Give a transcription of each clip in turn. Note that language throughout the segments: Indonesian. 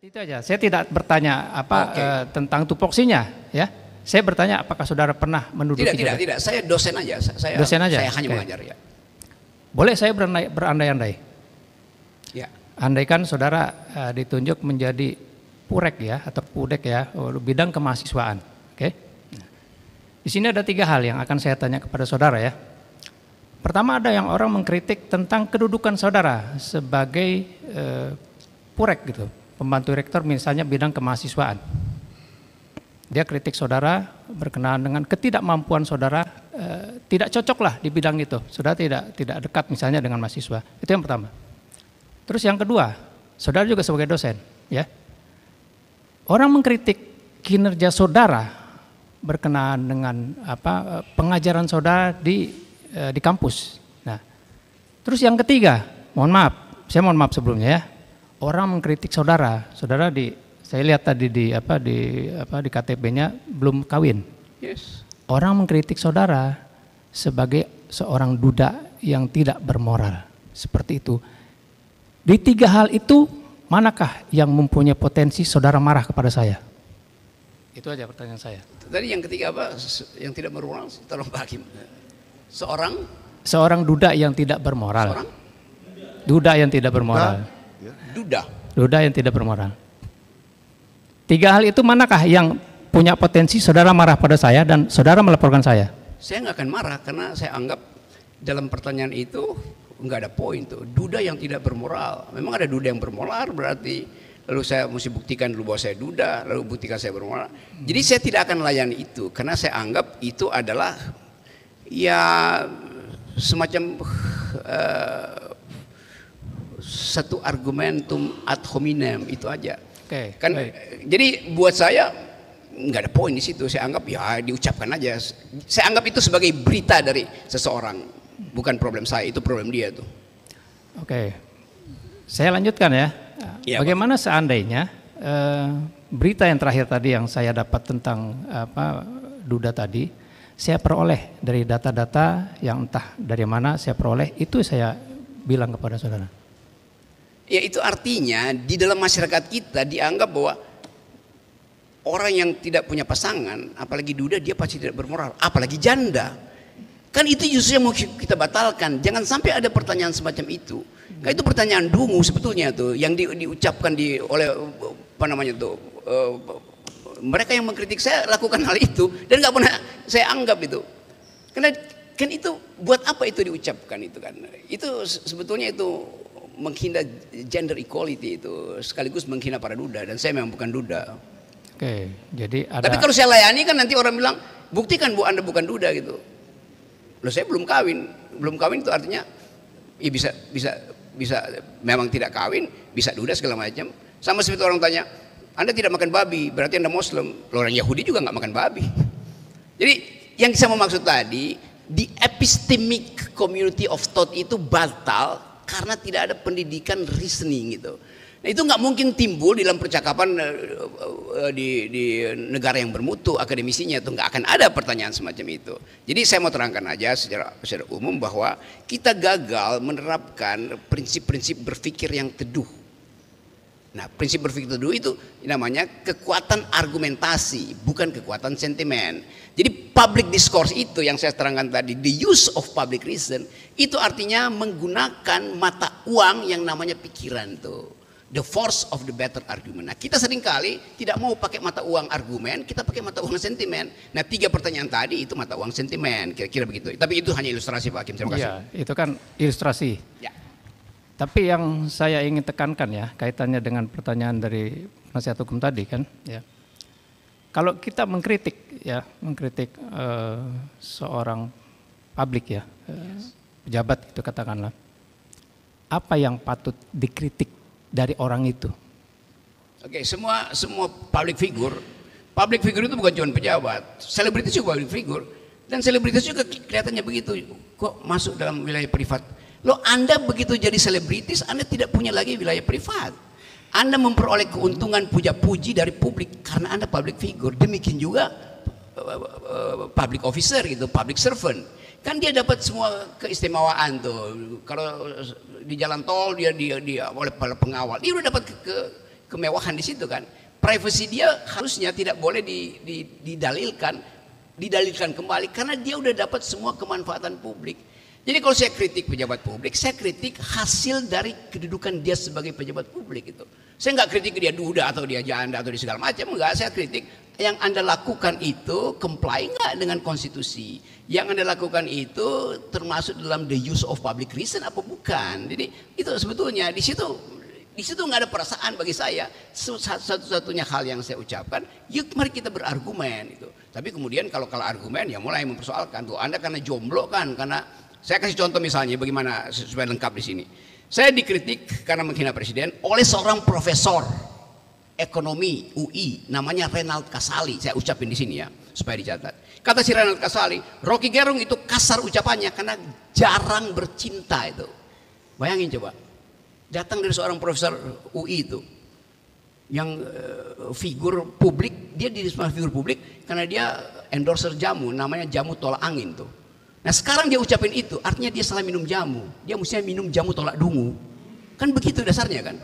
Itu aja. Saya tidak bertanya tentang tupoksinya, ya. Saya bertanya apakah saudara pernah menduduki? Tidak. Saya dosen aja. Saya hanya mengajar, ya. Boleh saya berandai-andai? Ya. Andaikan saudara ditunjuk menjadi purek ya atau pudek ya, bidang kemahasiswaan. Oke. Di sini ada 3 hal yang akan saya tanya kepada saudara ya. Pertama, ada yang orang mengkritik tentang kedudukan saudara sebagai purek gitu, pembantu rektor misalnya bidang kemahasiswaan. Dia kritik saudara berkenaan dengan ketidakmampuan saudara, tidak cocok lah di bidang itu. Saudara tidak dekat misalnya dengan mahasiswa. Itu yang pertama. Terus yang kedua, saudara juga sebagai dosen, ya. Orang mengkritik kinerja saudara berkenaan dengan pengajaran saudara di kampus. Nah, terus yang ketiga, saya mohon maaf sebelumnya ya. Orang mengkritik saudara saya lihat tadi di KTP-nya belum kawin. Yes. Orang mengkritik saudara sebagai seorang duda yang tidak bermoral. Seperti itu. Di 3 hal itu, manakah yang mempunyai potensi saudara marah kepada saya? Itu aja pertanyaan saya. Tadi yang ketiga apa? Yang tidak bermoral, tolong Pak Hakim. Seorang duda yang tidak bermoral. Duda yang tidak bermoral. Duda yang tidak bermoral. 3 hal itu manakah yang punya potensi saudara marah pada saya dan saudara melaporkan saya? Saya nggak akan marah karena saya anggap dalam pertanyaan itu nggak ada poin tuh. Duda yang tidak bermoral. Memang ada duda yang bermoral berarti lalu saya mesti buktikan dulu bahwa saya duda, lalu buktikan saya bermoral. Jadi saya tidak akan melayani itu karena saya anggap itu adalah ya semacam satu argumentum ad hominem itu aja. Oke, kan baik. Jadi buat saya nggak ada poin di situ. Saya anggap ya diucapkan aja. Saya anggap itu sebagai berita dari seseorang, bukan problem saya, itu problem dia tuh. Oke, saya lanjutkan ya. Bagaimana Pak? Seandainya berita yang terakhir tadi yang saya dapat tentang duda tadi, saya peroleh dari data-data yang entah dari mana saya peroleh, itu saya bilang kepada saudara. Ya itu artinya di dalam masyarakat kita dianggap bahwa orang yang tidak punya pasangan, apalagi duda, dia pasti tidak bermoral, apalagi janda. Kan itu justru yang mau kita batalkan. Jangan sampai ada pertanyaan semacam itu. Kan itu pertanyaan dungu sebetulnya tuh yang diucapkan oleh mereka yang mengkritik saya lakukan hal itu dan nggak pernah saya anggap itu. Karena kan itu buat apa itu diucapkan itu kan? Itu sebetulnya itu menghina gender equality itu, sekaligus menghina para duda, dan saya memang bukan duda. Oke, jadi ada. Tapi kalau saya layani kan nanti orang bilang buktikan Bu Anda bukan duda gitu. Loh saya belum kawin itu artinya ya bisa memang tidak kawin, bisa duda segala macam. Sama seperti orang tanya, Anda tidak makan babi, berarti Anda Muslim. Loh, orang Yahudi juga nggak makan babi. Jadi yang saya mau maksud tadi, di epistemic community of thought itu batal karena tidak ada pendidikan reasoning gitu. Nah itu nggak mungkin timbul dalam percakapan di negara yang bermutu akademisinya, itu nggak akan ada pertanyaan semacam itu. Jadi saya mau terangkan aja secara umum bahwa kita gagal menerapkan prinsip-prinsip berpikir yang teduh. Nah prinsip berpikir teduh itu namanya kekuatan argumentasi, bukan kekuatan sentimen. Jadi public discourse itu yang saya terangkan tadi, the use of public reason, itu artinya menggunakan mata uang yang namanya pikiran tuh. The force of the better argument. Nah kita seringkali tidak mau pakai mata uang argumen, kita pakai mata uang sentimen. Nah 3 pertanyaan tadi itu mata uang sentimen, kira-kira begitu. Tapi itu hanya ilustrasi Pak Hakim, terima kasih. Ya, itu kan ilustrasi. Ya. Tapi yang saya ingin tekankan ya, kaitannya dengan pertanyaan dari penasihat hukum tadi kan, ya. Kalau kita mengkritik seorang publik ya, pejabat itu katakanlah, apa yang patut dikritik dari orang itu? Oke, semua public figure itu bukan cuma pejabat, selebritis juga public figure, dan selebritis juga kelihatannya begitu, kok masuk dalam wilayah privat. Loh Anda begitu jadi selebritis, Anda tidak punya lagi wilayah privat. Anda memperoleh keuntungan puja-puji dari publik karena Anda public figure. Demikian juga public officer gitu, public servant. Kan dia dapat semua keistimewaan tuh. Kalau di jalan tol dia oleh para pengawal, dia udah dapat kemewahan di situ kan. Privasi dia harusnya tidak boleh didalilkan kembali karena dia udah dapat semua kemanfaatan publik. Jadi kalau saya kritik pejabat publik, saya kritik hasil dari kedudukan dia sebagai pejabat publik itu. Saya nggak kritik dia duda atau dia janda atau dia segala macam, enggak. Saya kritik yang Anda lakukan itu comply nggak dengan konstitusi. Yang Anda lakukan itu termasuk dalam the use of public reason apa bukan. Jadi itu sebetulnya di situ nggak ada perasaan bagi saya. Satu-satunya hal yang saya ucapkan, yuk mari kita berargumen itu. Tapi kemudian kalau argumen ya mulai mempersoalkan tuh Anda karena jomblo kan, karena saya kasih contoh misalnya bagaimana supaya lengkap di sini. Saya dikritik karena menghina presiden oleh seorang profesor ekonomi UI namanya Renald Kasali. Saya ucapin di sini ya supaya dicatat. Kata si Renald Kasali, Rocky Gerung itu kasar ucapannya karena jarang bercinta itu. Bayangin coba. Datang dari seorang profesor UI itu yang figur publik, dia di figur publik karena dia endorser jamu namanya jamu tolak angin tuh. Nah sekarang dia ucapin itu, artinya dia salah minum jamu. Dia mestinya minum jamu tolak dungu. Kan begitu dasarnya kan.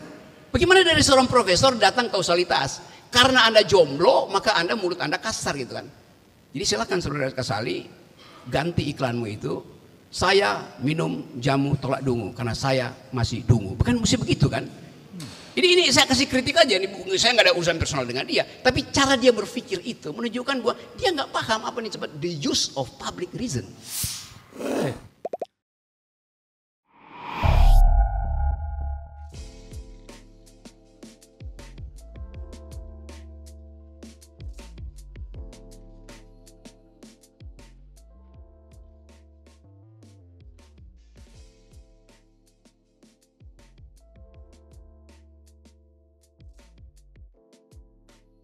Bagaimana dari seorang profesor datang kausalitas? Karena Anda jomblo, maka mulut Anda kasar gitu kan. Jadi silakan saudara Kasali, ganti iklanmu itu. Saya minum jamu tolak dungu karena saya masih dungu. Bukan mesti begitu kan. Jadi ini saya kasih kritik aja. Saya nggak ada urusan personal dengan dia. Tapi cara dia berpikir itu menunjukkan bahwa dia nggak paham apa yang disebut the use of public reason.